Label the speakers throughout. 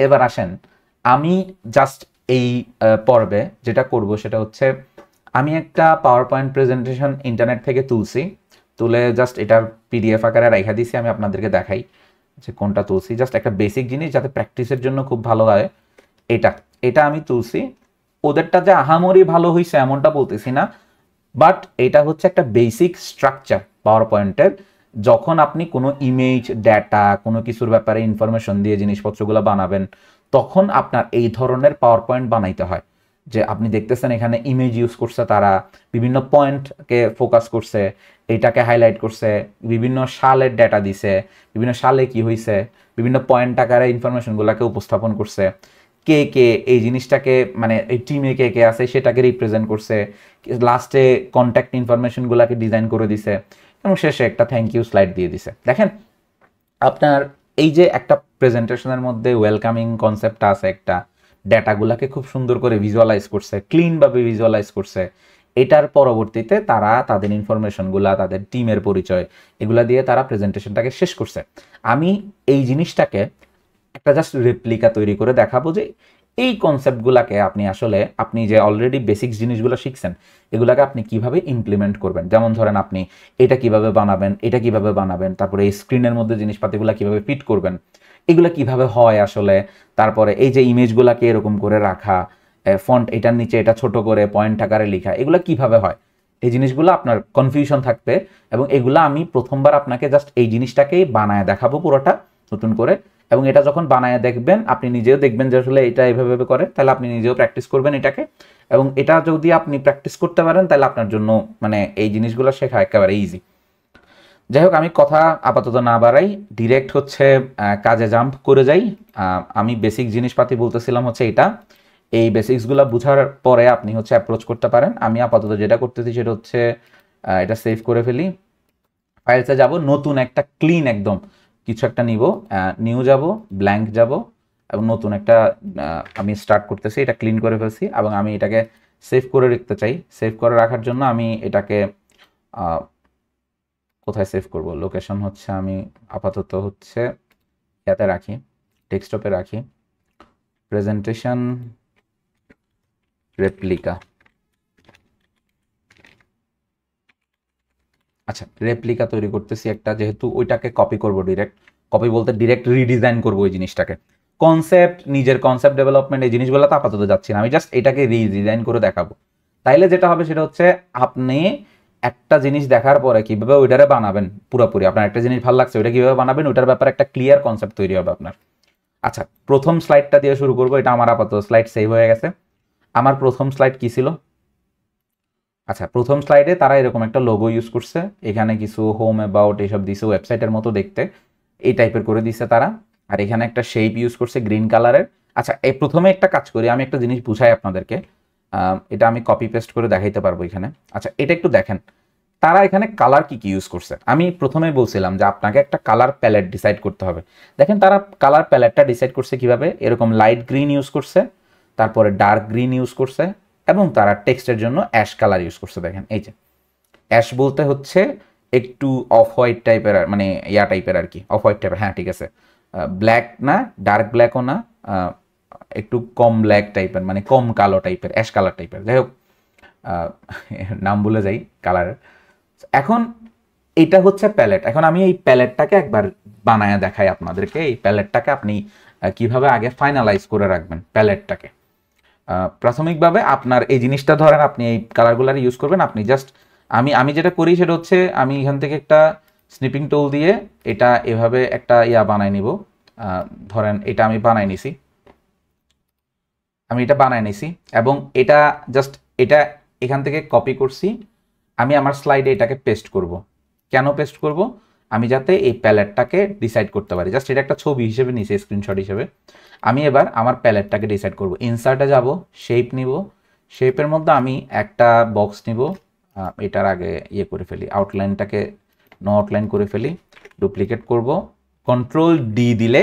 Speaker 1: এবার আসেন, আমি জাস্ট এই পর্বে যেটা করব সেটা হচ্ছে আমি একটা পাওয়ার পয়েন্ট প্রেজেন্টেশন ইন্টারনেট থেকে তুলে জাস্ট এটার পিডিএফ আকারে রাখা দিছি। আমি আপনাদেরকে দেখাই যে কোনটা তুলছি, জাস্ট একটা বেসিক জিনিস যাতে প্র্যাকটিসের জন্য খুব ভালো হয়। এটা এটা আমি তুলছি, ওদেরটা যে আহামরি ভালো হয়েছে এমনটা বলতেছি না, বাট এটা হচ্ছে একটা বেসিক স্ট্রাকচার পাওয়ার পয়েন্টের। যখন আপনি কোনো ইমেজ, ডেটা, কোনো কিছুর ব্যাপারে ইনফরমেশন দিয়ে জিনিসপত্রগুলো বানাবেন, তখন আপনার এই ধরনের পাওয়ার পয়েন্ট বানাইতে হয়। যে আপনি দেখতেছেন এখানে ইমেজ ইউজ করছে, তারা বিভিন্ন পয়েন্টকে ফোকাস করছে, এইটাকে হাইলাইট করছে, বিভিন্ন সালের ডেটা দিছে, বিভিন্ন সালে কি হয়েছে, বিভিন্ন পয়েন্ট আকারে ইনফরমেশনগুলোকে উপস্থাপন করছে, কে কে এই জিনিসটাকে মানে এই টিমে কে কে আছে সেটাকে রিপ্রেজেন্ট করছে, লাস্টে কন্ট্যাক্ট ইনফরমেশনগুলোকে ডিজাইন করে দিছে, এবং শেষে একটা থ্যাংক ইউ স্লাইড দিয়ে দিছে। দেখেন আপনার এই যে একটা প্রেজেন্টেশনের মধ্যে ওয়েলকামিং কনসেপ্টটা আছে, একটা ডেটাগুলোকে খুব সুন্দর করে ভিজুয়ালাইজ করছে, ক্লিনভাবে ভিজুয়ালাইজ করছে। এটার পরবর্তীতে তারা তাদের ইনফরমেশনগুলা, তাদের টিমের পরিচয়, এগুলা দিয়ে তারা প্রেজেন্টেশনটাকে শেষ করছে। আমি এই জিনিসটাকে একটা জাস্ট রেপ্লিকা তৈরি করে দেখাবো যে এই কনসেপ্টগুলোকে আপনি আসলে আপনি যে অলরেডি বেসিক্স জিনিসগুলো শিখছেন এগুলাকে আপনি কিভাবে ইমপ্লিমেন্ট করবেন। যেমন ধরেন আপনি এটা কিভাবে বানাবেন, এটা কিভাবে বানাবেন, তারপরে এই স্ক্রিনের মধ্যে জিনিসপাতিগুলো কিভাবে ফিট করবেন, এগুলো কিভাবে হয় আসলে, তারপরে এই যে ইমেজগুলোকে এরকম করে রাখা, ফন্ট এটার নিচে এটা ছোট করে পয়েন্ট আকারে লেখা, এগুলো কিভাবে হয়, এই জিনিসগুলো আপনার কনফিউশন থাকবে। এবং এগুলো আমি প্রথমবার আপনাকে জাস্ট এই জিনিসটাকেই বানায় দেখাবো পুরোটা নতুন করে। এবং এটা যখন বানায় দেখবেন, আপনি নিজেও দেখবেন যে আসলে এটা এভাবে করে, তাহলে আপনি নিজেও প্র্যাকটিস করবেন এটাকে। এবং এটা যদি আপনি প্র্যাকটিস করতে পারেন তাহলে আপনার জন্য মানে এই জিনিসগুলো শেখা একেবারে ইজি। যাই হোক, আমি কথা আপাতত না বাড়াই, ডিরেক্ট হচ্ছে কাজে জাম্প করে যাই। আমি বেসিক জিনিসপাতি বলতেছিলাম হচ্ছে এটা, এই বেসিক্সগুলো বুঝার পরে আপনি হচ্ছে অ্যাপ্রোচ করতে পারেন। আমি আপাতত যেটা করতেছি সেটা হচ্ছে এটা সেভ করে ফেলি, ফাইলসে যাব, নতুন একটা ক্লিন একদম কিছু একটা নিব, নিউ যাব, ব্ল্যাঙ্ক যাব, এবং নতুন একটা আমি স্টার্ট করতেছি। এটা ক্লিন করে ফেলছি এবং আমি এটাকে সেভ করে রাখতে চাই। সেভ করে রাখার জন্য আমি এটাকে কোথায় সেভ করব, লোকেশন হচ্ছে আমি আপাতত হচ্ছে ইয়াতে রাখি, ডেস্কটপে রাখি, প্রেজেন্টেশন রেপ্লিকা। আচ্ছা, রেপ্লিকা তৈরি করতেছি একটা, যেহেতু ওইটাকে কপি করব, ডিরেক্ট কপি বলতে ডিরেক্ট রিডিজাইন করব ওই জিনিসটাকে। কনসেপ্ট, নিজের কনসেপ্ট ডেভেলপমেন্ট, এই জিনিসগুলো তো আপাতত যাচ্ছি না, আমি জাস্ট এটাকে রিডিজাইন করে দেখাবো। তাইলে যেটা হবে সেটা হচ্ছে আপনি একটা জিনিস দেখার পরে কিভাবে ওইটারে বানাবেন, পুরোপুরি আপনার একটা জিনিস ভালো লাগছে ওইটা কিভাবে বানাবেন, ওইটার ব্যাপারে একটা ক্লিয়ার কনসেপ্ট তৈরি হবে আপনার। আচ্ছা, প্রথম স্লাইডটা দিয়ে শুরু করবো। এটা আমার আপাতত স্লাইড সেভ হয়ে গেছে। আমার প্রথম স্লাইড কি ছিল? আচ্ছা, প্রথম স্লাইডে তারা এরকম একটা লোগো ইউজ করছে, এখানে কিছু হোম অ্যাবাউট এইসব দিছে, ওয়েবসাইটের মতো দেখতে, এই টাইপের করে দিছে তারা। আর এখানে একটা শেপ ইউজ করছে গ্রিন কালারের। আচ্ছা, এই প্রথমে একটা কাজ করি, আমি একটা জিনিস বুঝাই আপনাদেরকে, এটা আমি কপি পেস্ট করে দেখাইতে পারবো এখানে। আচ্ছা, এটা একটু দেখেন তারা এখানে কালার কি কি ইউজ করছে। আমি প্রথমে বলছিলাম যে আপনাকে একটা কালার প্যালেট ডিসাইড করতে হবে। দেখেন তারা কালার প্যালেটটা ডিসাইড করছে কিভাবে, এরকম লাইট গ্রিন ইউজ করছে, তারপরে ডার্ক গ্রিন ইউজ করছে, এবং তারা টেক্সটের জন্য অ্যাশ কালার ইউজ করছে। দেখেন এই যে অ্যাশ বলতে হচ্ছে একটু অফ হোয়াইট টাইপের, মানে ইয়া টাইপের আর কি, অফ হোয়াইট টাইপের, হ্যাঁ ঠিক আছে, ব্ল্যাক না, ডার্ক ব্ল্যাকও না, একটু কম ব্ল্যাক টাইপের, মানে কম কালো টাইপের, অ্যাশ কালার টাইপের। যাই হোক, নাম ভুলে যাই কালারের। এখন এটা হচ্ছে প্যালেট। এখন আমি এই প্যালেটটাকে একবার বানায় দেখাই আপনাদেরকে। এই প্যালেটটাকে আপনি কিভাবে আগে ফাইনালাইজ করে রাখবেন প্যালেটটাকে। প্রাথমিকভাবে আপনার এই জিনিসটা ধরেন আপনি এই কালারগুলার ইউজ করবেন। আপনি জাস্ট আমি যেটা করি সেটা হচ্ছে আমি এখান থেকে একটা স্নিপিং টুল দিয়ে এটা এভাবে একটা ইয়া বানাই নিব। ধরেন এটা আমি বানাই নিছি, এবং এটা জাস্ট এটা এখান থেকে কপি করছি। আমি আমার স্লাইডে এটাকে পেস্ট করব। কেন পেস্ট করব? আমি যাতে এই প্যালেটটাকে ডিসাইড করতে পারি। জাস্ট এটা একটা ছবি হিসেবে নিছি, স্ক্রিনশট হিসেবে। আমি এবার আমার প্যালেটটাকে ডিসাইড করব। ইনসার্টে যাব, শেপ নিব, শেপের মধ্যে আমি একটা বক্স নিব। এটার আগে ইয়ে করে ফেলি, আউটলাইনটাকে নো আউটলাইন করে ফেলি, ডুপ্লিকেট করব। কন্ট্রোল ডি দিলে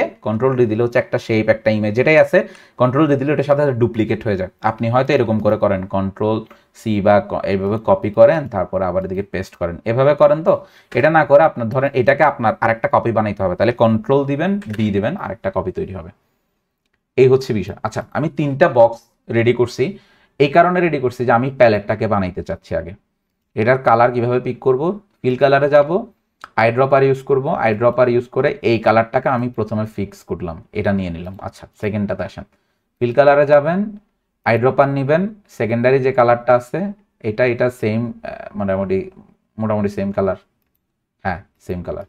Speaker 1: হচ্ছে একটা শেপ, একটা ইমেজ যেটাই আছে, কন্ট্রোল ডি দিলে ওটার সাথে ডুপ্লিকেট হয়ে যায়। আপনি হয়তো এরকম করে করেন, কন্ট্রোল সি বা এইভাবে কপি করেন, তারপর আবার এদিকে পেস্ট করেন, এভাবে করেন। তো এটা না করে আপনার ধরেন এটাকে আপনার আরেকটা কপি বানাইতে হবে, তাহলে কন্ট্রোল দিবেন, ডি দিবেন, আরেকটা কপি তৈরি হবে। এই হচ্ছে বিষয়। আচ্ছা, আমি 3টা বক্স রেডি করছি, এই কারণে রেডি করছি যে আমি প্যালেটটাকে বানাইতে চাচ্ছি আগে। এটার কালার কিভাবে পিক করব, ফিল কালারে যাব, আইড্রপার ইউজ করব, আইড্রপার ইউজ করে এই কালারটাকে আমি প্রথমে ফিক্স করলাম, এটা নিয়ে নিলাম। আচ্ছা, সেকেন্ডটাতে আসেন, ফিল কালারে যাবেন, আইড্রপার নেবেন, সেকেন্ডারি যে কালারটা আছে এটা সেম, মোটামুটি মোটামুটি সেম কালার, হ্যাঁ সেম কালার,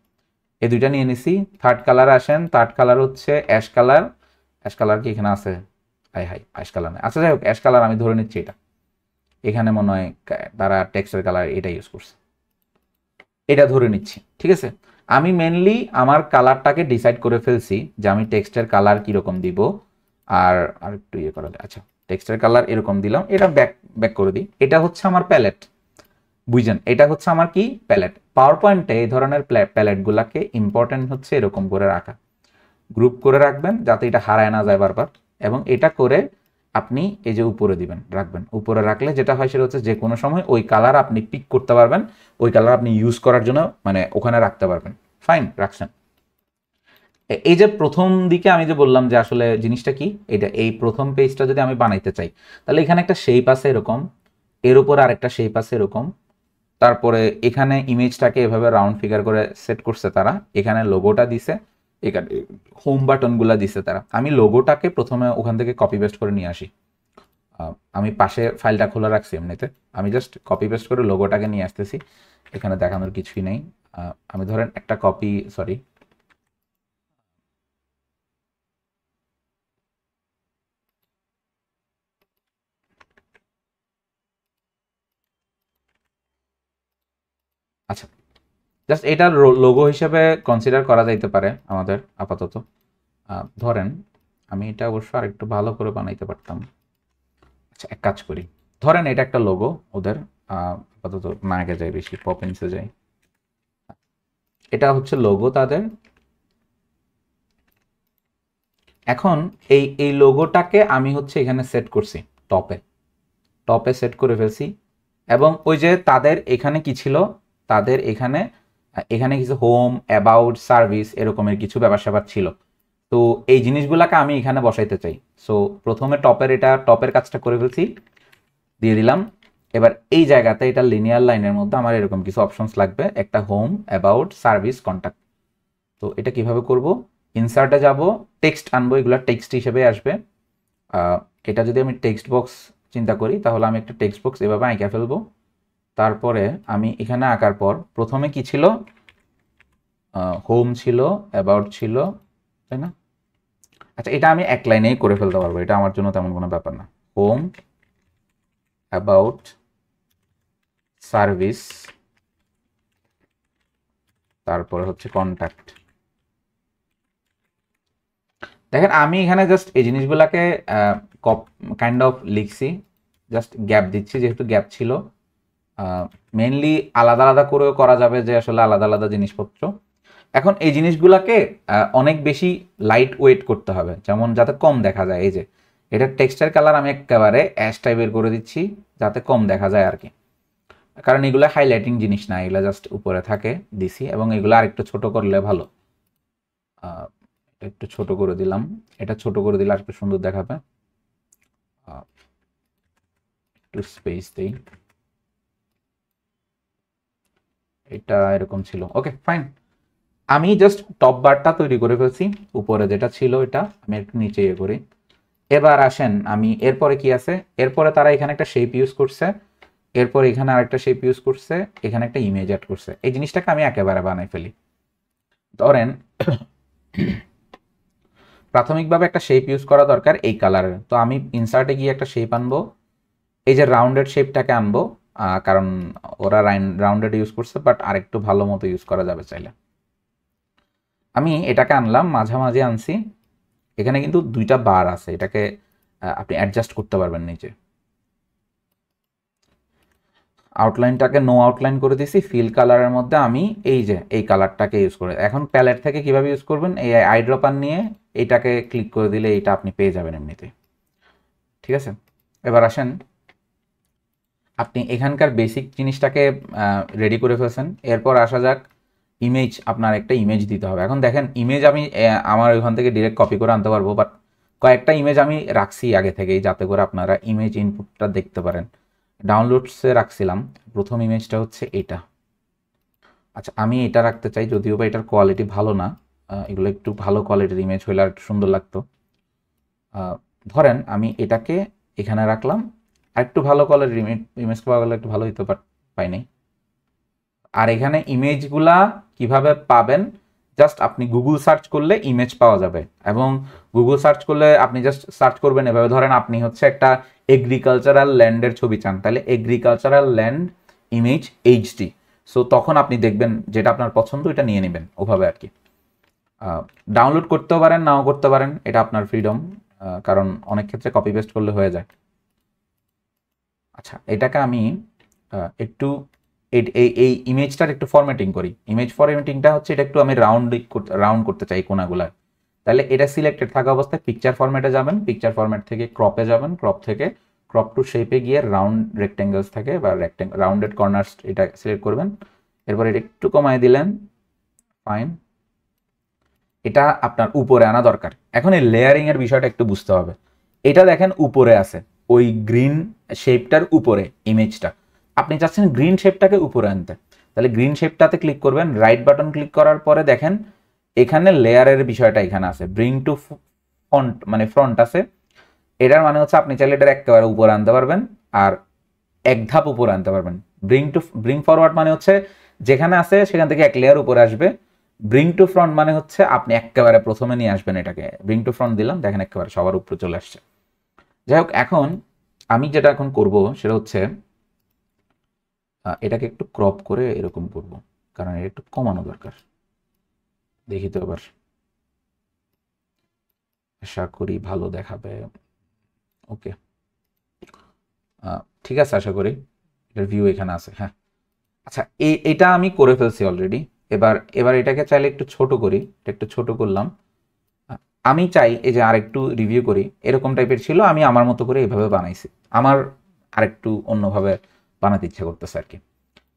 Speaker 1: এই দুইটা নিয়ে নিছি। থার্ড কালারে আসেন, থার্ড কালার হচ্ছে অ্যাশ কালার। অ্যাশ কালার কি এখানে আছে? হাই অ্যাশ কালার নেই, আচ্ছা যাই হোক, অ্যাশ কালার আমি ধরে নিচ্ছি। এটা এখানে মনে হয় তারা টেক্সচার কালার এটা ইউজ করছে, এটা ধরে নিচ্ছি, ঠিক আছে। আমি মেনলি আমার কালারটাকে ডিসাইড করে ফেলছি যে আমি টেক্সচার কালার কীরকম দিব। আর আর একটু ইয়ে করা যায়, আচ্ছা টেক্সচার কালার এরকম দিলাম, এটা ব্যাক ব্যাক করে দিই। এটা হচ্ছে আমার প্যালেট, বুঝছেন? এটা হচ্ছে আমার কি প্যালেট। পাওয়ার পয়েন্টে এই ধরনের প্যালেটগুলোকে ইম্পর্টেন্ট হচ্ছে এরকম করে রাখা, গ্রুপ করে রাখবেন যাতে এটা হারায় না যায় বারবার। এবং এটা করে আপনি এই যে উপরে দিবেন, রাখবেন। উপরে রাখলে যেটা হয় সেটা হচ্ছে যে কোনো সময় ওই কালার আপনি পিক করতে পারবেন, ওই কালার আপনি ইউজ করার জন্য মানে ওখানে রাখতে পারবেন। ফাইন, রাখছেন। এই যে প্রথম দিকে আমি যে বললাম যে আসলে জিনিসটা কি, এটা এই প্রথম পেজটা যদি আমি বানাইতে চাই তাহলে এখানে একটা শেপ আছে এরকম, এর উপর আরেকটা শেপ আছে এরকম, তারপরে এখানে ইমেজটাকে এভাবে রাউন্ড ফিগার করে সেট করছে তারা, এখানে লোগোটা দিছে, এখানে হোম বাটনগুলো দিছে তারা। আমি লোগোটাকে প্রথমে ওখান থেকে কপি পেস্ট করে নিয়ে আসি। আমি পাশে ফাইলটা খোলা রাখছি এমনিতে, আমি জাস্ট কপি পেস্ট করে লোগোটাকে নিয়ে আসতেছি। এখানে দেখানোর কিছুই নেই। আমি ধরেন একটা কপি, সরি আচ্ছা, জাস্ট এটার লোগো হিসেবে কনসিডার করা যাইতে পারে আমাদের আপাতত। ধরেন আমি এটা অবশ্য আর একটু ভালো করে বানাইতে পারতাম। আচ্ছা, এক কাজ করি, ধরেন এটা একটা লোগো ওদের, আপাতত না আগে যাই, বেশি পপিন্সে যাই। এটা হচ্ছে লোগো তাদের। এখন এই এই লোগোটাকে আমি হচ্ছে এখানে সেট করছি টপে, টপে সেট করে ফেলছি। এবং ওই যে তাদের এখানে কি ছিল, তাদের এখানে এখানে কিছু হোম, অ্যাবাউট, সার্ভিস এরকমের কিছু ব্যাপার স্যাপার ছিল। তো এই জিনিসগুলোকে আমি এখানে বসাইতে চাই। সো প্রথমে টপের কাজটা করে ফেলছি, দিয়ে দিলাম। এবার এই জায়গাতে এটা লিনিয়ার লাইনের মধ্যে আমার এরকম কিছু অপশনস লাগবে, একটা হোম, অ্যাবাউট, সার্ভিস, কন্ট্যাক্ট। তো এটা কিভাবে করব, ইনসার্টে যাব, টেক্সট আনবো, এগুলো টেক্সট হিসেবে আসবে। এটা যদি আমি টেক্সট বক্স চিন্তা করি তাহলে আমি একটা টেক্সট বক্স এভাবে আঁকা ফেলবো। তারপরে আমি এখানে আঁকার পর প্রথমে কি ছিল, হোম ছিল, অ্যাবাউট ছিল, তাই না? আচ্ছা, এটা আমি এক লাইনেই করে ফেলতে পারবো, এটা আমার জন্য তেমন কোনো ব্যাপার না। হোম, অ্যাবাউট, সার্ভিস, তারপরে হচ্ছে কন্ট্যাক্ট। দেখেন আমি এখানে জাস্ট এই জিনিসগুলোকে কাইন্ড অফ লিখছি, জাস্ট গ্যাপ দিচ্ছি যেহেতু গ্যাপ ছিল। মেনলি আলাদা আলাদা করেও করা যাবে যে আসলে আলাদা আলাদা জিনিসপত্র। এখন এই জিনিসগুলোকে অনেক বেশি লাইট ওয়েট করতে হবে, যেমন যাতে কম দেখা যায়। এই যে এটার টেক্সচার কালার আমি একেবারে অ্যাশ টাইপের করে দিচ্ছি যাতে কম দেখা যায় আর কি, কারণ এগুলো হাইলাইটিং জিনিস না, এগুলো জাস্ট উপরে থাকে দিছি। এবং এগুলো আরেকটু ছোট করলে ভালো, একটু ছোট করে দিলাম, এটা ছোট করে দিলে আর একটু সুন্দর দেখাবে। একটু স্পেস দেই, এটা এরকম ছিল, ওকে ফাইন। আমি জাস্ট টপ বারটা তৈরি করে ফেলছি, উপরে যেটা ছিল এটা আমি একটু নিচে ইয়ে করি। এবার আসেন আমি এরপরে কি আছে, এরপরে তারা এখানে একটা শেপ ইউজ করছে, এরপর এখানে আরেকটা শেপ ইউজ করছে, এখানে একটা ইমেজ অ্যাড করছে। এই জিনিসটাকে আমি একেবারে বানাই ফেলি। ধরেন প্রাথমিকভাবে একটা শেপ ইউজ করা দরকার এই কালারের, তো আমি ইনসার্টে গিয়ে একটা শেপ আনবো, এই যে রাউন্ডেড শেপটাকে আনবো, কারণ ওরা রাউন্ডেড ইউজ করছে, বাট আরেকটু ভালো মতো ইউজ করা যাবে চাইলে। আমি এটাকে আনলাম, মাঝামাঝি আনছি, এখানে কিন্তু দুইটা বার আছে, এটাকে আপনি অ্যাডজাস্ট করতে পারবেন নিচে। আউটলাইনটাকে নো আউটলাইন করে দিছি, ফিল কালারের মধ্যে আমি এই যে এই কালারটাকে ইউজ করে, এখন প্যালেট থেকে কিভাবে ইউজ করবেন, এই আইড্রপার নিয়ে এটাকে ক্লিক করে দিলে এইটা আপনি পেয়ে যাবেন এমনিতে, ঠিক আছে। এবার আসেন, আপনি এখানকার বেসিক জিনিসটাকে রেডি করে ফেলছেন, এরপর আসা যাক ইমেজ। আপনার একটা ইমেজ দিতে হবে। এখন দেখেন ইমেজ আমি আমার ওইখান থেকে ডিরেক্ট কপি করে আনতে পারবো, বাট কয়েকটা ইমেজ আমি রাখছি আগে থেকেই, যাতে করে আপনারা ইমেজ ইনপুটটা দেখতে পারেন। ডাউনলোডসে রাখছিলাম, প্রথম ইমেজটা হচ্ছে এটা। আচ্ছা, আমি এটা রাখতে চাই, যদিও বা এটার কোয়ালিটি ভালো না, এগুলো একটু ভালো কোয়ালিটির ইমেজ হইলে আর একটু সুন্দর লাগতো। ধরেন আমি এটাকে এখানে রাখলাম, আর একটু ভালো কোয়ালিটির ইমেজ পাওয়া গেলে একটু ভালো হইতো, বাট পাই নাই। আর এখানে ইমেজগুলা কিভাবে পাবেন, জাস্ট আপনি গুগল সার্চ করলে ইমেজ পাওয়া যাবে। এবং গুগল সার্চ করলে আপনি জাস্ট সার্চ করবেন এভাবে, ধরেন আপনি হচ্ছে একটা এগ্রিকালচারাল ল্যান্ডের ছবি চান, তাহলে agricultural land image HD. So তখন আপনি দেখবেন যেটা আপনার পছন্দ এটা নিয়ে নেবেন, ওভাবে আর কি। ডাউনলোড করতেও পারেন, নাও করতে পারেন, এটা আপনার ফ্রিডম, কারণ অনেক ক্ষেত্রে কপি পেস্ট করলে হয়ে যায়। আচ্ছা, এটাকে আমি একটু এই ইমেজটার একটু ফরম্যাটিং করি। ইমেজ ফরম্যাটিংটা হচ্ছে, এটা একটু আমি রাউন্ড করতে চাই কোনাগুলা। তাহলে এটা সিলেক্টেড থাকা অবস্থায় পিকচার ফরম্যাটে যাবেন, পিকচার ফরম্যাট থেকে ক্রপে যাবেন, ক্রপ থেকে ক্রপ টু শেপে গিয়ে রাউন্ড রেক্টেঙ্গলস থাকে বা রাউন্ডেড কর্নার্স, এটা সিলেক্ট করবেন। এরপর এটা একটু কমায় দিলেন, ফাইন। এটা আপনার উপরে আনা দরকার। এখন এই লেয়ারিং এর বিষয়টা একটু বুঝতে হবে। এটা দেখেন উপরে আছে, ওই গ্রিন শেপটার উপরে ইমেজটা, আপনি চাচ্ছেন গ্রিন শেপটাকে উপরে আনতে, তাহলে গ্রিন শেপটাতে ক্লিক করবেন, রাইট বাটন ক্লিক করার পরে দেখেন এখানে লেয়ারের বিষয়টা এখানে আছে, ব্রিং টু ফ্রন্ট মানে ফ্রন্ট আছে। এটার মানে হচ্ছে আপনি চাইলে এটার একেবারে উপরে আনতে পারবেন, আর এক ধাপ উপরে আনতে পারবেন। ব্রিং ফরওয়ার্ড মানে হচ্ছে যেখানে আছে সেখান থেকে এক লেয়ার উপরে আসবে। ব্রিং টু ফ্রন্ট মানে হচ্ছে আপনি একেবারে প্রথমে নিয়ে আসবেন এটাকে। ব্রিং টু ফ্রন্ট দিলাম, দেখেন একেবারে সবার উপরে চলে আসছে। যাই হোক, এখন আমি যেটা এখন করব সেটা হচ্ছে এটাকে একটু ক্রপ করে এরকম করব, কারণ এটা একটু কমানো দরকার। দেখি তো এবার, আশা করি ভালো দেখাবে। ওকে, ঠিক আছে, আশা করি এটার ভিউ এখানে আছে। হ্যাঁ, আচ্ছা, এটা আমি করে ফেলছি অলরেডি। এবার এবার এটাকে চাইলে একটু ছোট করি, এটা একটু ছোট করলাম। আমি চাই এই যে আরেকটু রিভিউ করি, এরকম টাইপের ছিল, আমি আমার মতো করে এইভাবে বানাইছি, আমার আরেকটু অন্যভাবে বানাতে ইচ্ছা করতেছে আর কি।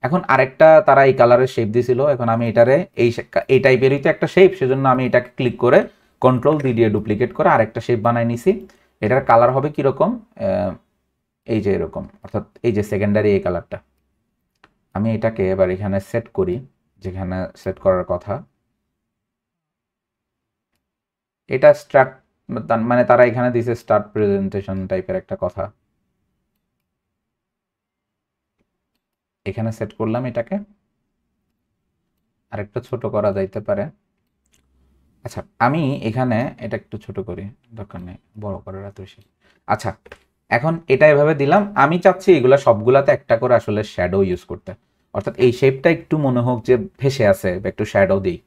Speaker 1: এখন আরেকটা তারা এই কালারের শেপ দিয়েছিল, এখন আমি এটারে এই টাইপেরই তো একটা শেপ, সেজন্য আমি এটাকে ক্লিক করে কন্ট্রোল দিয়ে ডুপ্লিকেট করে আরেকটা শেপ বানাই নিছি। এটার কালার হবে কিরকম, এই যে এরকম, অর্থাৎ এই যে সেকেন্ডারি এই কালারটা। আমি এটাকে এবার এখানে সেট করি, যেখানে সেট করার কথা। এটা স্টার্ট, মানে তারা এখানে দিছে স্টার্ট প্রেজেন্টেশন টাইপের একটা কথা, এখানে সেট করলাম এটাকে। আরেকটু ছোট করা যাইতে পারে। আচ্ছা, আমি এখানে এটা একটু ছোট করি, দরকার নেই বড় করার এত বেশি। আচ্ছা, এখন এটা এভাবে দিলাম। আমি চাচ্ছি এগুলা সবগুলাতে একটা করে আসলে শ্যাডো ইউজ করতে, অর্থাৎ এই শেপটা একটু মনে হোক যে ভেসে আছে, বা একটু শ্যাডো দিই।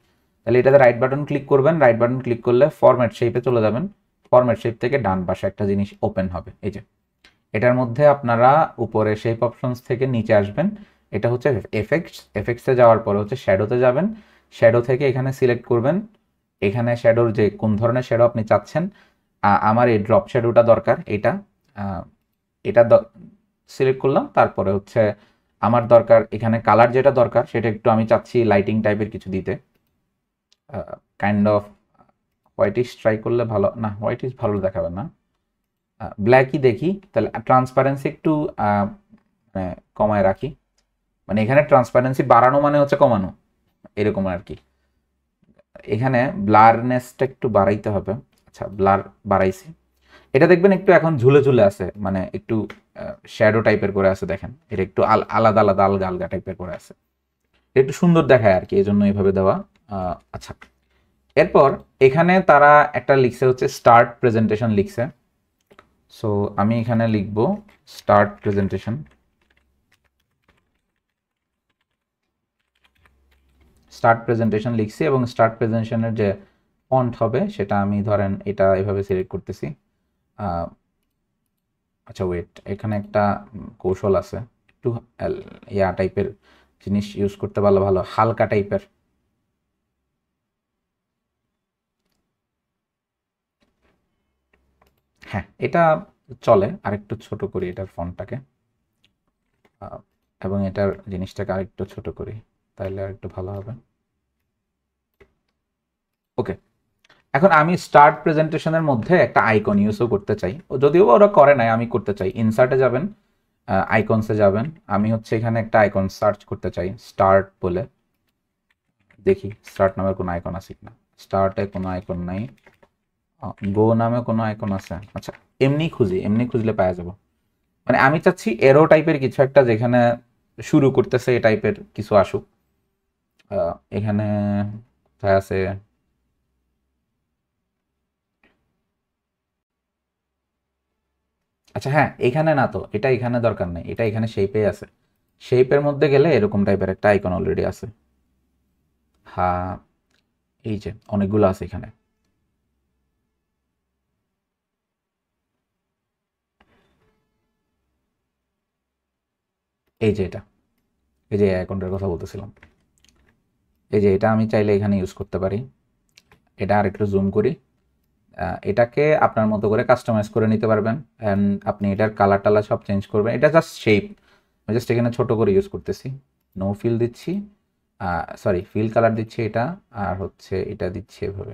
Speaker 1: তাহলে এটাতে রাইট বাটন ক্লিক করবেন, রাইট বাটন ক্লিক করলে ফরম্যাট শেপে চলে যাবেন। ফরম্যাট শেপ থেকে ডান পাশে একটা জিনিস ওপেন হবে, এই যে এটার মধ্যে আপনারা উপরে শেপ অপশনস থেকে নিচে আসবেন। এটা হচ্ছে এফেক্টসে যাওয়ার পরে হচ্ছে শ্যাডোতে যাবেন। শ্যাডো থেকে এখানে সিলেক্ট করবেন, এখানে শ্যাডোর যে কোন ধরনের শ্যাডো আপনি চাচ্ছেন। আমার এই ড্রপ শ্যাডোটা দরকার, এটা এটা সিলেক্ট করলাম। তারপরে হচ্ছে আমার দরকার এখানে কালার যেটা দরকার সেটা একটু আমি চাচ্ছি লাইটিং টাইপের কিছু দিতে, কাইন্ড অফ হোয়াইটিশ ট্রাই করলে ভালো না, হোয়াইটিশ ভালো দেখাবে না, ব্ল্যাকই দেখি। তাহলে ট্রান্সপারেন্সি একটু মানে কমায় রাখি, মানে এখানে ট্রান্সপারেন্সি বাড়ানো মানে হচ্ছে কমানো, এরকম আর কি। এখানে ব্লারনেসটা একটু বাড়াইতে হবে। আচ্ছা, ব্লার বাড়াইছি। এটা দেখবেন একটু এখন ঝুলে ঝুলে আছে, মানে একটু শ্যাডো টাইপের করে আছে, দেখেন এটা একটু আলাদা আলাদা আলগা আলগা টাইপের করে আছে, একটু সুন্দর দেখায় আর কি, এই জন্য এইভাবে দেওয়া। আচ্ছা, এরপর এখানে তারা একটা লিখছে হচ্ছে স্টার্ট প্রেজেন্টেশন লিখছে। সো আমি এখানে লিখবো স্টার্ট প্রেজেন্টেশন। স্টার্ট প্রেজেন্টেশন লিখছি, এবং স্টার্ট প্রেজেন্টেশনের যে ফন্ট হবে সেটা আমি ধরেন এটা এভাবে সিলেক্ট করতেছি। আচ্ছা ওয়েট, এখানে একটা কৌশল আছে, একটু ইয়া টাইপের জিনিস ইউজ করতে পারলে ভালো, হালকা টাইপের। হ্যাঁ, এটা চলে। আরেকটু ছোট করি এটার ফন্টটাকে, এবং এটার জিনিসটাকে আরেকটু ছোট করি, তাহলে আরেকটু ভালো হবে। ওকে, এখন আমি স্টার্ট প্রেজেন্টেশনের মধ্যে একটা আইকন ইউজও করতে চাই, যদিও ওরা করে নাই, আমি করতে চাই। ইনসার্টে যাবেন, আইকনসে যাবেন, আমি হচ্ছে এখানে একটা আইকন সার্চ করতে চাই স্টার্ট বলে। দেখি স্টার্ট নামের কোনো আইকন আছে কিনা। স্টার্টে কোনো আইকন নাই। গো নামে কোনো আইকন আছে? আচ্ছা, এমনি খুঁজি, এমনি খুঁজলে পাওয়া যাব। মানে আমি চাচ্ছি এরো টাইপের কিছু একটা, যেখানে শুরু করতেছে এই টাইপের কিছু আসুক। এখানে কোথায় আছে? আচ্ছা হ্যাঁ, এখানে না তো, এটা এখানে দরকার নেই, এটা এখানে শেপে আছে। শেপের মধ্যে গেলে এরকম টাইপের একটা আইকন অলরেডি আছে। হ্যাঁ, এই যে অনেকগুলো আছে এখানে। এই যে এটা, এই যে আইকনটার কথা বলতেছিলাম, এই যে এটা আমি চাইলে এখানে ইউজ করতে পারি। এটা আর একটু জুম করি। এটাকে আপনার মতো করে কাস্টমাইজ করে নিতে পারবেন। অ্যান্ড আপনি এটার কালার টালার সব চেঞ্জ করবেন। এটা জাস্ট শেপ, আমি জাস্ট এখানে ছোট করে ইউজ করতেছি। নো ফিল দিচ্ছি, সরি ফিল কালার দিচ্ছি এটা, আর হচ্ছে এটা দিচ্ছি এভাবে।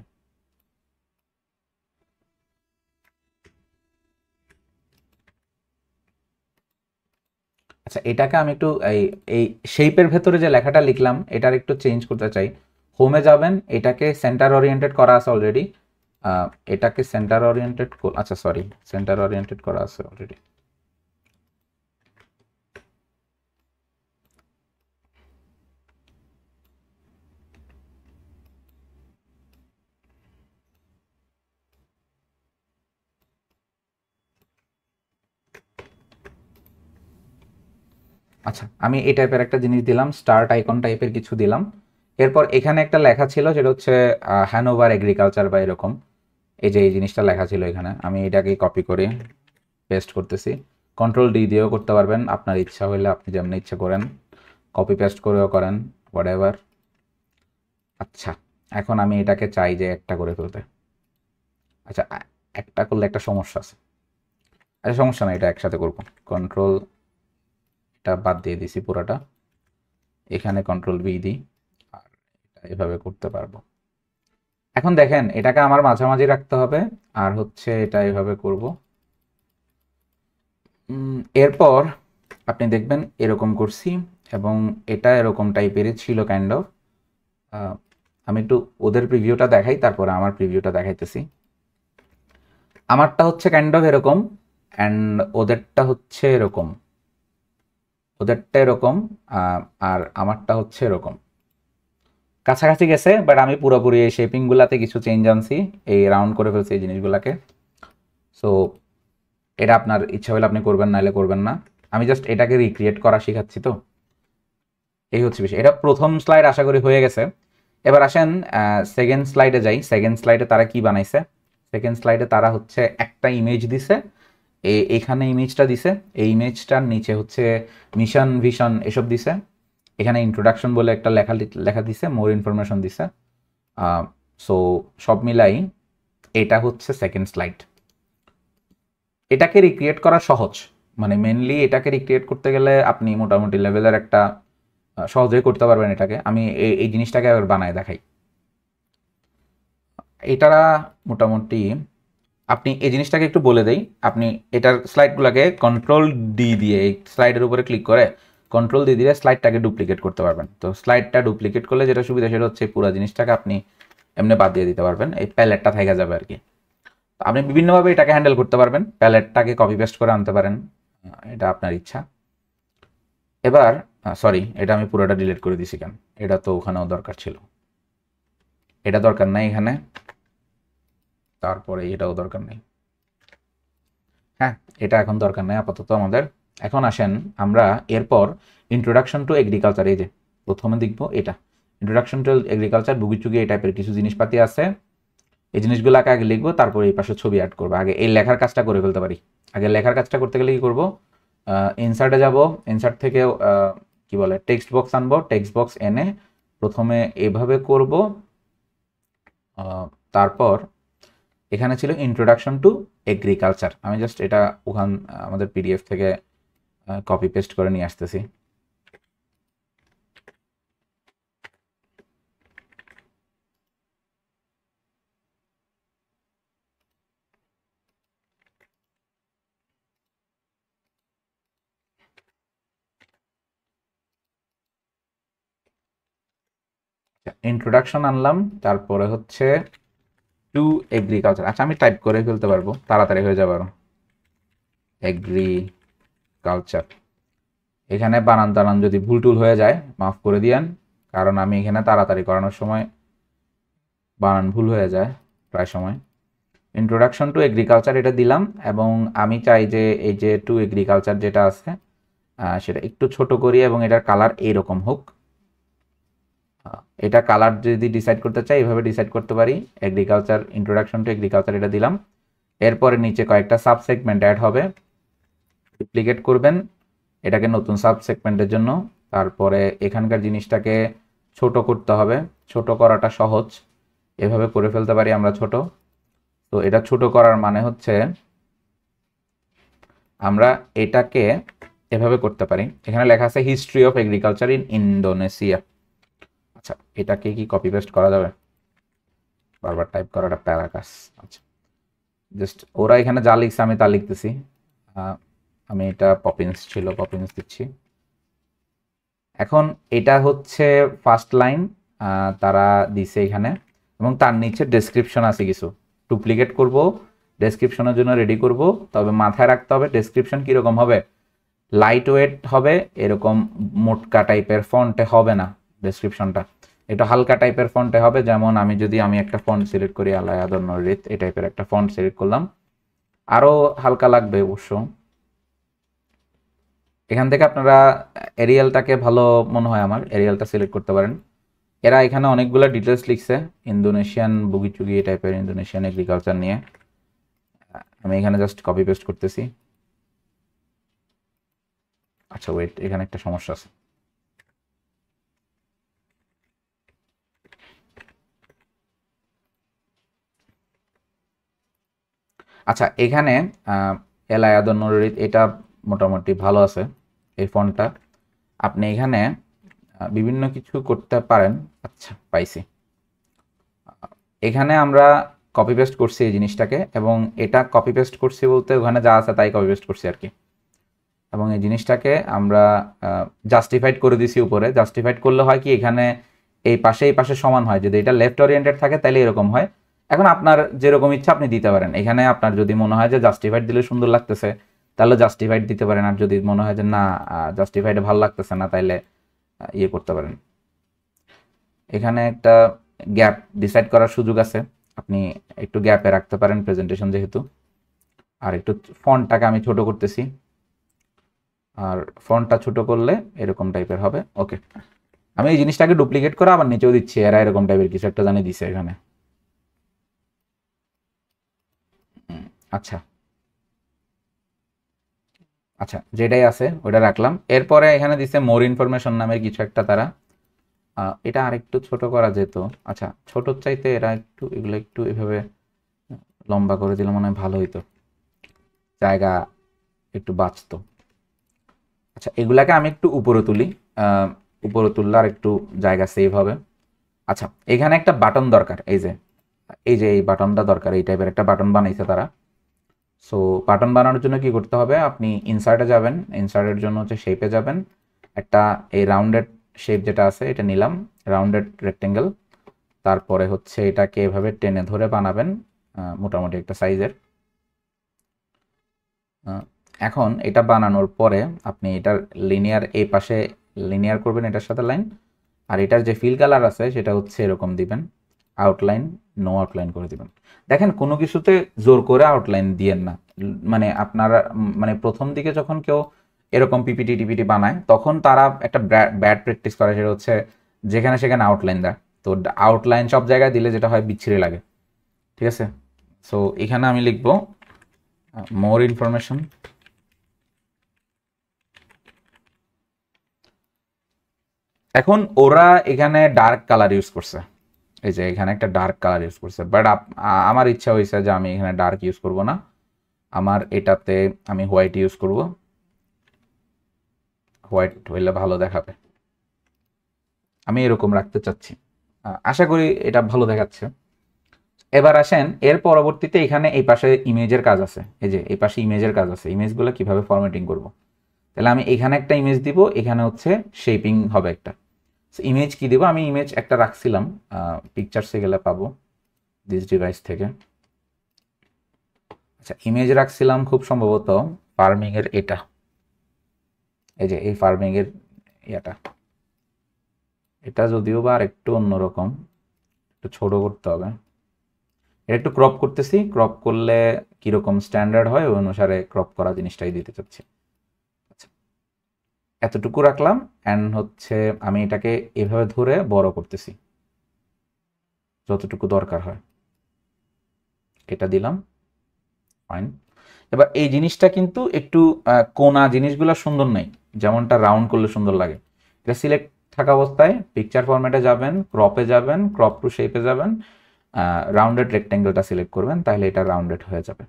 Speaker 1: আচ্ছা, এটাকে আমি একটু এই এই শেপের ভেতরে যে লেখাটা লিখলাম এটার একটু চেঞ্জ করতে চাই। হোমে যাবেন, এটাকে সেন্টার ওরিয়েন্টেড করা আছে অলরেডি। এটাকে সেন্টার ওরিয়েন্টেড, আচ্ছা সরি, সেন্টার ওরিয়েন্টেড করা আছে অলরেডি। আচ্ছা, আমি এই টাইপের একটা জিনিস দিলাম, স্টার্ট আইকন টাইপের কিছু দিলাম। এরপর এখানে একটা লেখা ছিল যেটা হচ্ছে হ্যানোভার এগ্রিকালচার বা এরকম। এই যে এই জিনিসটা লেখা ছিল এখানে, আমি এটাকে কপি করে পেস্ট করতেছি। কন্ট্রোল ডি দিয়েও করতে পারবেন, আপনার ইচ্ছা হলে আপনি যেমন ইচ্ছা করেন, কপি পেস্ট করেও করেন, হোয়াট এভার। আচ্ছা, এখন আমি এটাকে চাই যে একটা করে ফেলতে। আচ্ছা, একটা করলে একটা সমস্যা আছে। আচ্ছা সমস্যা না, এটা একসাথে করবো। কন্ট্রোল, এটা বাদ দিয়ে দিছি পুরোটা, এখানে কন্ট্রোল বি দিই, আর এটা এভাবে করতে পারবো। এখন দেখেন এটাকে আমার মাঝামাঝি রাখতে হবে, আর হচ্ছে এটা এভাবে করব। এরপর আপনি দেখবেন এরকম করছি, এবং এটা এরকম টাইপেরই ছিল কাইন্ড অফ। আমি একটু ওদের প্রিভিউটা দেখাই, তারপরে আমার প্রিভিউটা দেখাইতেছি। আমারটা হচ্ছে কাইন্ড অফ এরকম, অ্যান্ড ওদেরটা হচ্ছে এরকম, ওদেরটা এরকম, আর আমারটা হচ্ছে এরকম। কাছাকাছি গেছে, বাট আমি পুরোপুরি এই শেপিংগুলাতে কিছু চেঞ্জ আনছি, এই রাউন্ড করে ফেলছি এই জিনিসগুলোকে। সো এটা আপনার ইচ্ছা হলে আপনি করবেন, নাহলে করবেন না। আমি জাস্ট এটাকে রিক্রিয়েট করা শিখাচ্ছি তো, এই হচ্ছে বিষয়। এটা প্রথম স্লাইড আশা করি হয়ে গেছে। এবার আসেন সেকেন্ড স্লাইডে যাই। সেকেন্ড স্লাইডে তারা কি বানাইছে? সেকেন্ড স্লাইডে তারা হচ্ছে একটা ইমেজ দিছে, এখানে ইমেজটা দিছে, এই ইমেজটার নিচে হচ্ছে মিশন ভিশন এসব দিছে। এখানে ইন্ট্রোডাকশন বলে একটা লেখা লেখা দিছে, মোর ইনফরমেশন দিছে। সো সব মিলাই এটা হচ্ছে সেকেন্ড স্লাইড। এটাকে রিক্রিয়েট করা সহজ, মানে মেনলি এটাকে রিক্রিয়েট করতে গেলে আপনি মোটামুটি লেভেলের একটা সহজেই করতে পারবেন এটাকে। আমি এই জিনিসটাকে আবার বানায় দেখাই। এটা মোটামুটি আপনি এই জিনিসটাকে একটু বলে দেই। আপনি এটার স্লাইডগুলোকে কন্ট্রোল ডি দিয়ে, এই স্লাইডের উপরে ক্লিক করে কন্ট্রোল ডি দিয়ে স্লাইডটাকে ডুপ্লিকেট করতে পারবেন। তো স্লাইডটা ডুপ্লিকেট করলে যেটা সুবিধা সেটা হচ্ছে পুরো জিনিসটাকে আপনি এমনি বাদ দিয়ে দিতে পারবেন, এই প্যালেটটা থেকে যাবে আর কি। আপনি বিভিন্নভাবে এটাকে হ্যান্ডেল করতে পারবেন, প্যালেটটাকে কপি পেস্ট করে আনতে পারেন, এটা আপনার ইচ্ছা। এবার সরি, এটা আমি পুরোটা ডিলিট করে দিছি কেন, এটা তো ওখানেও দরকার ছিল, এটা দরকার নাই এখানে, তারপরে এটাও দরকার নেই। হ্যাঁ, এটা এখন দরকার নেই আপাতত আমাদের। এখন আসেন আমরা এরপর ইন্ট্রোডাকশন টু এগ্রিকালচার, এই যে প্রথমে দেখবো এটা ইন্ট্রোডাকশন টু এগ্রিকালচার, বুগিচুগি এই টাইপের কিছু জিনিসপাতি আছে। এই জিনিসগুলোকে আগে লিখবো, তারপরে এই পাশে ছবি অ্যাড করবো। আগে এই লেখার কাজটা করে ফেলতে পারি। আগে লেখার কাজটা করতে গেলে কি করবো? ইনসার্টে যাব, ইনসার্ট থেকে কি বলে টেক্সট বক্স আনবো, টেক্সট বক্স এনে প্রথমে এভাবে করব। তারপর এখানে ছিল ইন্ট্রোডাকশন টু এগ্রিকালচার, আমি জাস্ট এটা ওখান আমাদের পিডিএফ থেকে কপি পেস্ট করে নিয়ে আসতেছি। ইন্ট্রোডাকশন আনলাম, তারপরে হচ্ছে টু এগ্রিকালচার। আচ্ছা আমি টাইপ করে ফেলতে পারবো, তাড়াতাড়ি হয়ে যাবে আরো। এগ্রিকালচার, এখানে বানান টানান যদি ভুল টুল হয়ে যায় মাফ করে দিয়েন, কারণ আমি এখানে তাড়াতাড়ি করানোর সময় বানান ভুল হয়ে যায় প্রায় সময়। ইন্ট্রোডাকশন টু এগ্রিকালচার এটা দিলাম, এবং আমি চাই যে এই যে টু এগ্রিকালচার যেটা আছে সেটা একটু ছোট করি এবং এটার কালার এইরকম হোক। এটা কালার যদি ডিসাইড করতে চাই এভাবে ডিসাইড করতে পারি। এগ্রিকালচার, ইন্ট্রোডাকশন টু এগ্রিকালচার এটা দিলাম। এরপরে নিচে কয়েকটা সাব সেগমেন্ট অ্যাড হবে, ডুপ্লিকেট করবেন এটাকে নতুন সাব সেগমেন্টের জন্য। তারপরে এখানকার জিনিসটাকে ছোট করতে হবে, ছোট করাটা সহজ, এভাবে করে ফেলতে পারি আমরা ছোট। তো এটা ছোট করার মানে হচ্ছে আমরা এটাকে এভাবে করতে পারি। এখানে লেখা আছে history of agriculture in Indonesia. আচ্ছা এটাকে কি কপি পেস্ট করা যাবে? বারবার টাইপ করাটা প্যারাকাস। আচ্ছা জাস্ট ওরা এখানে যা লিখছে আমি তা লিখতেছি। আমি এটা পপিন্স ছিল, পপিন্স দিচ্ছি। এখন এটা হচ্ছে ফার্স্ট লাইন তারা দিছে এখানে, এবং তার নিচে ডেসক্রিপশন আছে কিছু। ডুপ্লিকেট করব, ডেসক্রিপশনের জন্য রেডি করব। তবে মাথায় রাখতে হবে ডেসক্রিপশন কীরকম হবে, লাইট ওয়েট হবে, এরকম মোটকা টাইপের ফন্টে হবে না ডেসক্রিপশনটা, এটা হালকা টাইপের ফন্টে হবে। যেমন আমি একটা ফন্ট সিলেক্ট করি, আলায়াদন নরিত, এই টাইপের একটা ফন্ট সিলেক্ট করলাম। আরও হালকা লাগবে অবশ্য। এখান থেকে আপনারা এরিয়ালটাকে ভালো মনে হয় আমার, এরিয়ালটা সিলেক্ট করতে পারেন। এরা এখানে অনেকগুলো ডিটেলস লিখছে ইন্দোনেশিয়ান বুগিচুগি টাইপের, ইন্দোনেশিয়ান এগ্রিকালচার নিয়ে। আমি এখানে জাস্ট কপি পেস্ট করতেছি। আচ্ছা ওয়েট, এখানে একটা সমস্যা আছে। আচ্ছা এখানে এলায়াদন নরিত এটা মোটামুটি ভালো আছে এই ফন্টটা। আপনি এখানে বিভিন্ন কিছু করতে পারেন। আচ্ছা পাইছি, এখানে আমরা কপি পেস্ট করছি এই জিনিসটাকে, এবং এটা কপি পেস্ট করছি বলতে ওখানে যা আছে তাই কপি পেস্ট করছি আর কি। এবং এই জিনিসটাকে আমরা জাস্টিফাইড করে দিছি উপরে। জাস্টিফাইড করলে হয় কি, এখানে এই পাশে সমান হয়। যদি এটা লেফট ওরিয়েন্টেড থাকে তাহলে এরকম হয়। এখন আপনার যেরকম ইচ্ছা আপনি দিতে পারেন। এখানে আপনার যদি মনে হয় যে জাস্টিফাইড দিলে সুন্দর লাগতেছে তাহলে জাস্টিফাইড দিতে পারেন, আর যদি মনে হয় যে না জাস্টিফাইড ভালো লাগতেছে না তাহলে ইয়ে করতে পারেন। এখানে একটা গ্যাপ ডিসাইড করার সুযোগ আছে, আপনি একটু গ্যাপে রাখতে পারেন প্রেজেন্টেশন যেহেতু। আর একটু ফন্টটাকে আমি ছোট করতেছি, আর ফন্টটা ছোট করলে এরকম টাইপের হবে। ওকে, আমি এই জিনিসটাকে ডুপ্লিকেট করে আবার নিচেও দিচ্ছি, এরা এরকম টাইপের কিছু একটা জানিয়ে দিছে এখানে। আচ্ছা আচ্ছা যেটাই আছে ওটা রাখলাম। এরপরে এখানে দিছে মোর ইনফরমেশন নামের কিছু একটা তারা, এটা আরেকটু ছোট করা যেত। আচ্ছা ছোটোর চাইতে এরা একটু এগুলো একটু এভাবে লম্বা করে দিলে মনে হয় ভালো হইতো, জায়গা একটু বাঁচতো। আচ্ছা এগুলাকে আমি একটু উপরে তুলি, উপরে তুললে আর একটু জায়গা সেভ হবে। আচ্ছা এখানে একটা বাটন দরকার, এই বাটনটা দরকার, এই টাইপের একটা বাটন বানাইছে তারা। সো বাটন বানানোর জন্য কি করতে হবে, আপনি ইনসার্টে যাবেন, ইনসার্টের জন্য হচ্ছে শেপে যাবেন, একটা এই রাউন্ডেড শেপ যেটা আছে এটা নিলাম, রাউন্ডেড রেক্টেঙ্গেল। তারপরে হচ্ছে এটাকে এভাবে টেনে ধরে বানাবেন মোটামুটি একটা সাইজের। এখন এটা বানানোর পরে আপনি এটার লিনিয়ার এই পাশে লিনিয়ার করবেন এটার সাথে লাইন, আর এটার যে ফিল কালার আছে সেটা হচ্ছে এরকম দিবেন, আউটলাইন নো আউটলাইন করে দিবেন। দেখেন কোনো কিছুতে জোর করে আউটলাইন দিয়েন না, মানে আপনারা মানে প্রথম দিকে যখন কেউ এরকম পিপিটি টিপিটি বানায় তখন তারা একটা ব্যাড প্র্যাকটিস করে, সেটা হচ্ছে যেখানে সেখানে আউটলাইন দেয়। তো আউটলাইন সব জায়গায় দিলে যেটা হয় বিচ্ছিরি লাগে, ঠিক আছে। সো এখানে আমি লিখবো মোর ইনফরমেশন। এখন ওরা এখানে ডার্ক কালার ইউজ করছে, এই যে এখানে একটা ডার্ক কালার ইউজ করছে, বাট আমার ইচ্ছা হয়েছে যে আমি এখানে ডার্ক ইউজ করব না, আমার এটাতে আমি হোয়াইট ইউজ করব, হোয়াইট হইলে ভালো দেখাবে। আমি এরকম রাখতে চাচ্ছি, আশা করি এটা ভালো দেখাচ্ছে। এবার আসেন এর পরবর্তীতে এখানে এই পাশে ইমেজের কাজ আছে, এই যে এই পাশে ইমেজের কাজ আছে, ইমেজগুলো কিভাবে ফরম্যাটিং করব। তাহলে আমি এখানে একটা ইমেজ দিব, এখানে হচ্ছে শেপিং হবে একটা। ইমেজ কি দিব, আমি ইমেজ একটা রাখছিলাম, পিকচার্সে গেলে পাবো দিস ডিভাইস থেকে। আচ্ছা, ইমেজ রাখছিলাম খুব সম্ভবত ফার্মিং এর এটা, এই যে এই ফার্মিং এর এটা, এটা যদিও বা আর একটু অন্যরকম, একটু ছোট করতে হবে। এটা একটু ক্রপ করতেছি, ক্রপ করলে কিরকম স্ট্যান্ডার্ড হয় ওই অনুসারে ক্রপ করা জিনিসটাই দিতে চাচ্ছি। আচ্ছা, এতটুকু রাখলাম অ্যান্ড হচ্ছে আমি এটাকে এভাবে ধরে বড় করতেছি যতটুকু দরকার হয়, এটা দিলাম। ফাইন। এবার এই জিনিসটা কিন্তু একটু কোনা জিনিসগুলো সুন্দর নাই, যেমনটা রাউন্ড করলে সুন্দর লাগে। এটা সিলেক্ট থাকা অবস্থায় পিকচার ফরম্যাটে যাবেন, ক্রপে যাবেন, ক্রপ টু শেপে যাবেন, রাউন্ডেড রেক্ট্যাঙ্গেলটা সিলেক্ট করবেন, তাহলে এটা রাউন্ডেড হয়ে যাবে।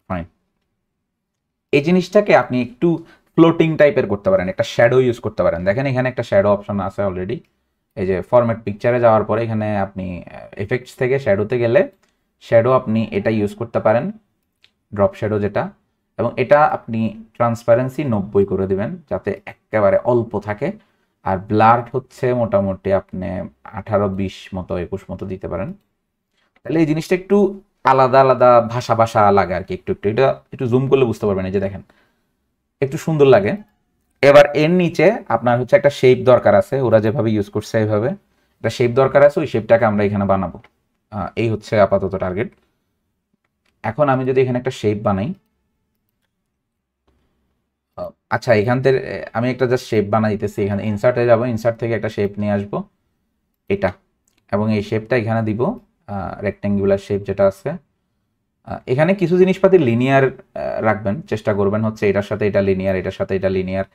Speaker 1: ফাইন। এই জিনিসটাকে আপনি একটু ফ্লোটিং টাইপের করতে পারেন, একটা শ্যাডো ইউজ করতে পারেন। দেখেন এখানে একটা শ্যাডো অপশন আছে অলরেডি। এই যে ফরম্যাট পিকচারে যাওয়ার পরে এখানে আপনি এফেক্টস থেকে শ্যাডোতে গেলে শ্যাডো আপনি এটা ইউজ করতে পারেন, ড্রপ শ্যাডো যেটা, এবং এটা আপনি ট্রান্সপারেন্সি 90 করে দিবেন যাতে একেবারে অল্প থাকে। আর ব্লার্ড হচ্ছে মোটামুটি আপনি 18-20 মতো 21 মতো দিতে পারেন। তাহলে এই জিনিসটা একটু আলাদা আলাদা ভাষা ভাষা লাগে আর কি, একটু একটু এটা একটু জুম করলে বুঝতে পারবেন। এই যে দেখেন একটু সুন্দর লাগে। এবার এর নিচে আপনার হচ্ছে একটা শেপ দরকার আছে, ওরা যেভাবে ইউজ করছে এইভাবে একটা শেপ দরকার আছে, ওই শেপটাকে আমরা এখানে বানাবো। এই হচ্ছে আপাতত টার্গেট। এখন আমি যদি এখানে একটা শেপ বানাই, আচ্ছা এখান থেকে আমি একটা জাস্ট শেপ বানাই দিতেছি। এখানে ইনসার্টে যাব, ইনসার্ট থেকে একটা শেপ নিয়ে আসবো এটা, এবং এই শেপটা এখানে দিব, রেক্ট্যাঙ্গুলার শেপ যেটা আছে। এখানে কিছু জিনিসপাতি লিনিয়ার রাখবেন, চেষ্টা করবেন হচ্ছে এটার সাথে এটা লিনিয়ার, এটার সাথে এটা লিনিয়ার,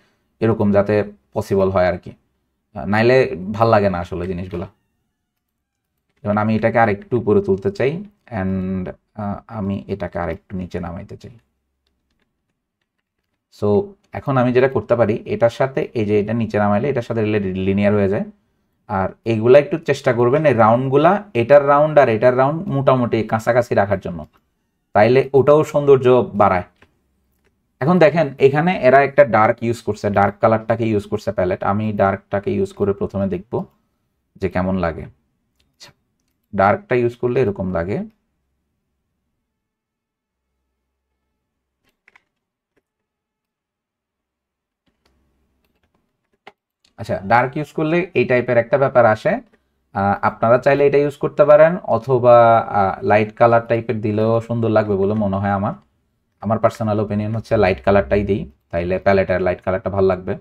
Speaker 1: এরকম যাতে পসিবল হয় আর কি। নাইলে ভাল লাগে না আসলে জিনিসগুলো। যেমন আমি এটাকে আরেকটু উপরে তুলতে চাই অ্যান্ড আমি এটাকে আরেকটু নিচে নামাইতে চাই। সো এখন আমি যেটা করতে পারি, এটার সাথে এই যে এটা নিচে নামাইলে এটার সাথে লিনিয়ার হয়ে যায়। আর এইগুলা একটু চেষ্টা করবেন এই রাউন্ডগুলা, এটার রাউন্ড আর এটার রাউন্ড মোটামুটি কাছাকাছি রাখার জন্য, তাইলে ওটাও সৌন্দর্য বাড়ায়। এখন দেখেন এখানে এরা একটা ডার্ক ইউজ করছে, ডার্ক কালারটাকে ইউজ করছে প্যালেট। আমি ডার্কটাকে ইউজ করে প্রথমে দেখব যে কেমন লাগে। আচ্ছা, ডার্কটা ইউজ করলে এরকম লাগে। আচ্ছা, ডার্ক ইউজ করলে এই টাইপের একটা ব্যাপার আসে। আপনারা চাইলে এটা ইউজ করতে পারেন, অথবা লাইট কালার টাইপের দিলেও সুন্দর লাগবে বলে মনে হয় আমার। আমার পার্সোনাল ওপিনিয়ন হচ্ছে লাইট কালারটাই দিই, তাইলে প্যালেটের লাইট কালারটা ভালো লাগবে।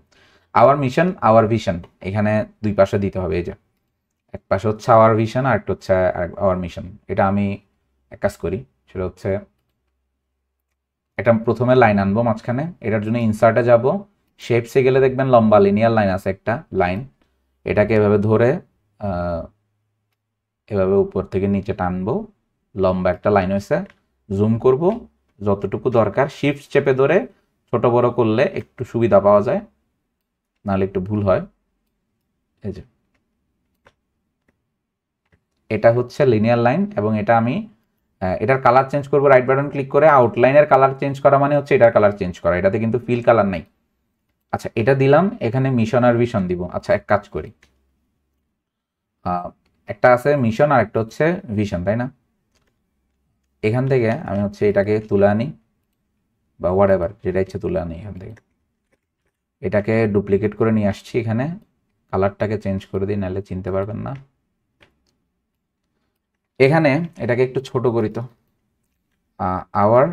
Speaker 1: আওয়ার মিশন, আওয়ার ভিশন, এখানে দুই পাশে দিতে হবে। এই যে এক পাশে হচ্ছে আওয়ার ভিশন আর একটা হচ্ছে আওয়ার মিশন। এটা আমি এক কাজ করি, সেটা হচ্ছে এটা প্রথমে লাইন আনবো মাঝখানে, এটার জন্য ইনসার্টে যাব, শেপসে গেলে দেখবেন লম্বা লিনিয়ার লাইন আছে একটা লাইন, এটাকে এভাবে ধরে এভাবে উপর থেকে নিচে টানবো, লম্বা একটা লাইন হয়েছে। জুম করব যতটুকু দরকার, শিফট চেপে ধরে ছোট বড় করলে একটু সুবিধা পাওয়া যায়, নাহলে একটু ভুল হয়। এই যে এটা হচ্ছে লিনিয়ার লাইন, এবং এটা আমি এটার কালার চেঞ্জ করবো রাইট বাটন ক্লিক করে। আউটলাইনের কালার চেঞ্জ করা মানে হচ্ছে এটার কালার চেঞ্জ করা, এটাতে কিন্তু ফিল কালার নাই। আচ্ছা, এটা দিলাম, এখানে মিশন আর ভিশন দিব। আচ্ছা, এক কাজ করি, একটা আছে মিশন আর একটা হচ্ছে ভিশন, তাই না? এখান থেকে আমি হচ্ছে এটাকে তুলে আনি, বা হোয়াট এভার যেটা ইচ্ছে তুলে আনি এখান থেকে। এটাকে ডুপ্লিকেট করে নিয়ে আসছি এখানে, কালারটাকে চেঞ্জ করে দিই, নাহলে চিনতে পারবেন না। এখানে এটাকে একটু ছোট করি তো, আওয়ার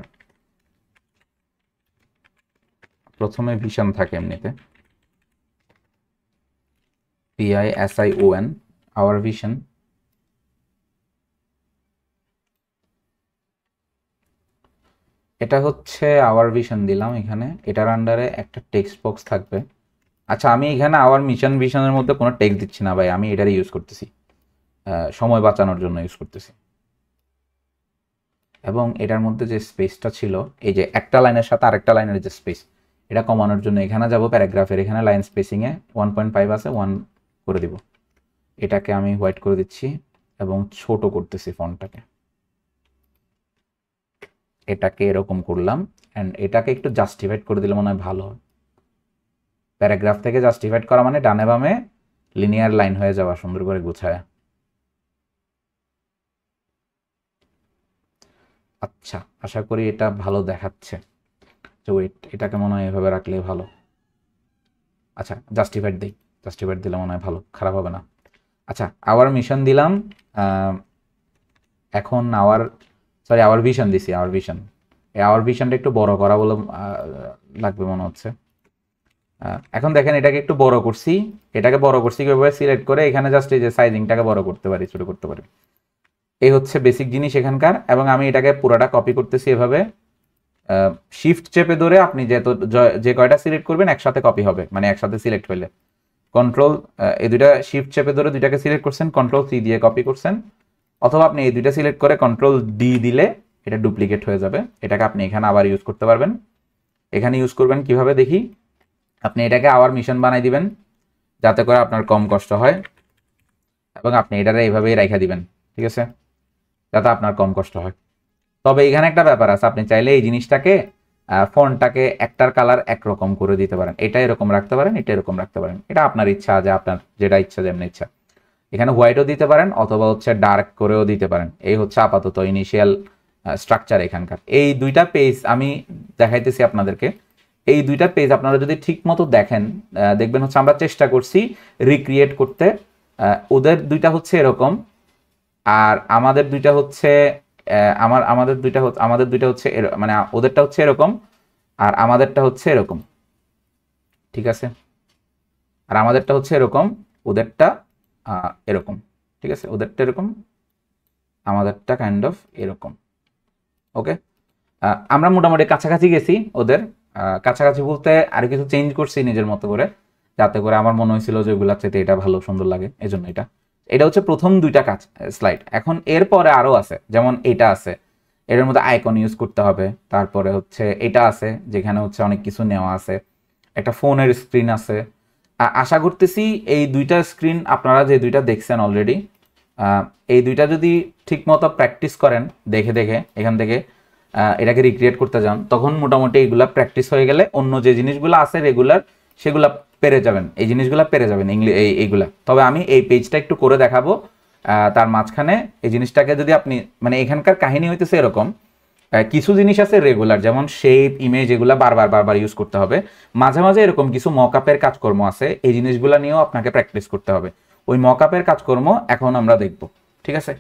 Speaker 1: প্রথমে ভিশন থাকে এমনিতে, PISION, আওয়ার ভিশন। এটা হচ্ছে আওয়ার ভিশন দিলাম এখানে, এটার আন্ডারে একটা টেক্সট বক্স থাকবে। আচ্ছা, আমি এখানে আওয়ার মিশন ভিশনের মধ্যে কোনো টেক্সট দিচ্ছি না ভাই, আমি এটারই ইউজ করতেছি, সময় বাঁচানোর জন্য ইউজ করতেছি। এবং এটার মধ্যে যে স্পেসটা ছিল, এই যে একটা লাইনের সাথে আরেকটা লাইনের যে স্পেস, এটা কমানোর জন্য এখানে যাব প্যারাগ্রাফের, এখানে লাইন স্পেসিংয়ে 1.5 আছে, 1 করে দিব। এটাকে আমি হোয়াইট করে দিচ্ছি এবং ছোট করতেছি ফন্টটাকে, এটাকে এরকম করলাম। অ্যান্ড এটাকে একটু জাস্টিফাইড করে দিলে মনে হয় ভালো হয়। প্যারাগ্রাফ থেকে জাস্টিফাইড করা মানে ডানে বামে লিনিয়ার লাইন হয়ে যাওয়া সুন্দর করে গুছায়। আচ্ছা, আশা করি এটা ভালো দেখাচ্ছে। তো ওয়েট, এটাকে মনে হয় এভাবে রাখলে ভালো। আচ্ছা, জাস্টিফাইড দিই, জাস্টিফাইড দিলে মনে হয় ভালো, খারাপ হবে না। আচ্ছা, আওয়ার মিশন দিলাম, এখন আওয়ার ভিশন দিছি, আওয়ার ভিশন। এই আওয়ার ভিশনটা একটু বড় করা বলে লাগবে মনে হচ্ছে। এখন দেখেন এটাকে একটু বড় করছি, এটাকে বড় করছি কিভাবে, সিলেক্ট করে এখানে জাস্ট এই যে সাইজিংটাকে বড় করতে পারি, ছোট করতে পারি। এই হচ্ছে বেসিক জিনিস এখানকার। এবং আমি এটাকে পুরোটা কপি করতেছি এভাবে, শিফট চেপে ধরে আপনি যে কয়টা সিলেক্ট করবেন একসাথে কপি হবে, মানে একসাথে সিলেক্ট হইলে কন্ট্রোল এই দুইটা শিফট চেপে ধরে দুইটাকে সিলেক্ট করছেন, কন্ট্রোল সি দিয়ে কপি করছেন, অথবা আপনি এই দুইটা সিলেক্ট করে কন্ট্রোল ডি দিলে এটা ডুপ্লিকেট হয়ে যাবে। এটাকে আপনি এখানে আবার ইউজ করতে পারবেন। এখানে ইউজ করবেন কিভাবে দেখি, আপনি এটাকে আওয়ার মিশন বানাই দিবেন যাতে করে আপনার কম কষ্ট হয়, এবং আপনি এটারে এইভাবেই রাইখা দিবেন, ঠিক আছে, যাতে আপনার কম কষ্ট হয়। তবে এখানে একটা ব্যাপার আছে, আপনি চাইলে এই জিনিসটাকে ফন্টটাকে একটার কালার একরকম করে দিতে পারেন, এটা এরকম রাখতে পারেন, এটা এরকম রাখতে পারেন, এটা আপনার ইচ্ছা, যে আপনার যেটা ইচ্ছা যেমন ইচ্ছা। এখানে হোয়াইটও দিতে পারেন অথবা হচ্ছে ডার্ক করেও দিতে পারেন। এই হচ্ছে আপাতত ইনিশিয়াল স্ট্রাকচার এখানকার। এই দুইটা পেজ আমি দেখাইতেছি আপনাদেরকে। এই দুইটা পেজ আপনারা যদি ঠিক মতো দেখেন, দেখবেন হচ্ছে আমরা চেষ্টা করছি রিক্রিয়েট করতে। ওদের দুইটা হচ্ছে এরকম, আর আমাদের দুইটা হচ্ছে আমাদের দুইটা হচ্ছে মানে ওদেরটা হচ্ছে এরকম আর আমাদেরটা হচ্ছে এরকম, ঠিক আছে, আর আমাদেরটা হচ্ছে এরকম, ওদেরটা এরকম, ঠিক আছে, ওদেরটা এরকম, আমাদেরটা কাইন্ড অফ এরকম। ওকে, আমরা মোটামুটি কাছাকাছি গেছি ওদের, কাছাকাছি বলতে আর কিছু চেঞ্জ করছি নিজের মতো করে, যাতে করে আমার মনে হয়েছিল যে ওগুলার চাইতে এটা ভালো সুন্দর লাগে, এজন্য এটা হচ্ছে প্রথম দুইটা কাজ স্লাইড। এখন এরপরে আরো আছে, যেমন এটা আছে, এর মধ্যে আইকন ইউজ করতে হবে। তারপরে হচ্ছে এটা আছে যেখানে হচ্ছে অনেক কিছু নেওয়া আছে, একটা ফোনের স্ক্রিন আছে। আশা করতেছি এই দুইটা স্ক্রিন আপনারা যে দুইটা দেখছেন অলরেডি, এই দুইটা যদি ঠিকমতো প্র্যাকটিস করেন দেখে দেখে এখান থেকে এটাকে রিক্রিয়েট করতে যান, তখন মোটামুটি এইগুলা প্র্যাকটিস হয়ে গেলে অন্য যে জিনিসগুলো আছে রেগুলার সেগুলা পেরে যাবেন, এই জিনিসগুলো পেরে যাবেন এইগুলা। তবে আমি এই পেজটা একটু করে দেখাবো, তার মাঝখানে এই জিনিসটাকে যদি আপনি, মানে এখানকার কাহিনী হইতেছে এরকম, কিছু জিনিস আছে রেগুলার, যেমন শেপ ইমেজ, এগুলা বারবার ইউজ করতে হবে। মাঝে মাঝে এরকম কিছু মকআপের কাজকর্ম আছে, এই জিনিসগুলো নিয়েও আপনাকে প্র্যাকটিস করতে হবে। ওই মকআপের কাজকর্ম এখন আমরা দেখব, ঠিক আছে।